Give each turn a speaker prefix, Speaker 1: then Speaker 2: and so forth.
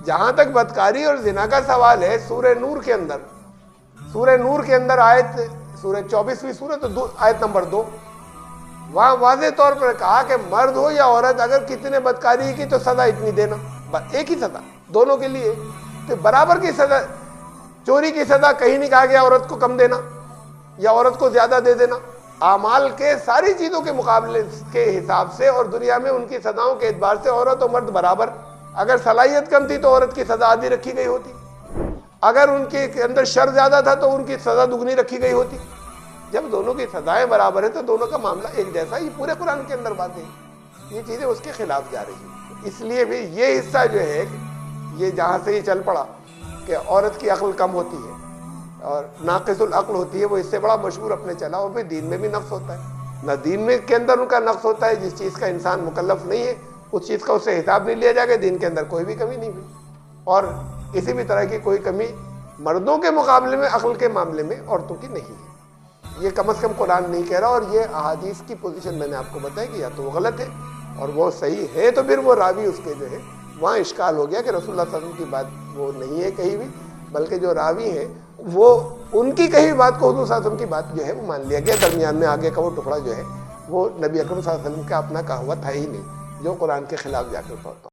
Speaker 1: جہاں تک بدکاری اور زنا کا سوال ہے، سورہ نور کے اندر آیت، سورہ 24ویں سورت آیت نمبر 2، وہاں واضح طور پر کہا کہ مرد ہو یا عورت اگر کسی نے بدکاری کی تو سزا اتنی دینا، ایک ہی سزا دونوں کے لیے، تو برابر کی سزا۔ چوری کی سزا کہیں نہیں کہا گیا عورت کو کم دینا یا عورت کو زیادہ دے دینا، اعمال کے ساری چیزوں کے مقابلے کے حساب سے اور دنیا میں ان کی سزاؤں کے اعتبار سے عورت اور مرد برابر۔ اگر صلاحیت کم تھی تو عورت کی سزا آدھی رکھی گئی ہوتی، اگر ان کے اندر شر زیادہ تھا تو ان کی سزا دگنی رکھی گئی ہوتی۔ جب دونوں کی سزائیں برابر ہیں تو دونوں کا معاملہ ایک جیسا، یہ پورے قرآن کے اندر بات ہے، یہ چیزیں اس کے خلاف جا رہی ہیں۔ اس لیے بھی یہ حصہ جو ہے، یہ جہاں سے یہ چل پڑا کہ عورت کی عقل کم ہوتی ہے اور ناقص العقل ہوتی ہے، وہ اس سے بڑا مشہور اپنے چلا، اور پھر دین میں بھی نقص ہوتا ہے، نہ دین میں کے اندر ان کا نقص ہوتا ہے، جس چیز کا انسان مکلف نہیں ہے اس چیز کا اس سے حساب نہیں لیا جائے گا، دین کے اندر کوئی بھی کمی نہیں ہوئی، اور کسی بھی طرح کی کوئی کمی مردوں کے مقابلے میں عقل کے معاملے میں عورتوں کی نہیں ہے۔ یہ کم از کم قرآن نہیں کہہ رہا، اور یہ احادیث کی پوزیشن میں نے آپ کو بتایا کہ یا تو وہ غلط ہے اور وہ صحیح ہے، تو پھر وہ راوی اس کے جو ہے وہاں اشکال ہو گیا کہ رسول اللہ صلی اللہ علیہ وسلم کی بات وہ نہیں ہے کہیں بھی، بلکہ جو راوی ہیں وہ ان کی کہی بات کو حضور صلی اللہ علیہ وسلم کی بات جو ہے وہ مان لیا گیا، درمیان میں آگے کا وہ ٹکڑا جو ہے وہ نبی اکرم صلی اللہ علیہ وسلم کا اپنا کہا ہوا تھا ہی نہیں، جو قرآن کے خلاف جا کر پڑتا۔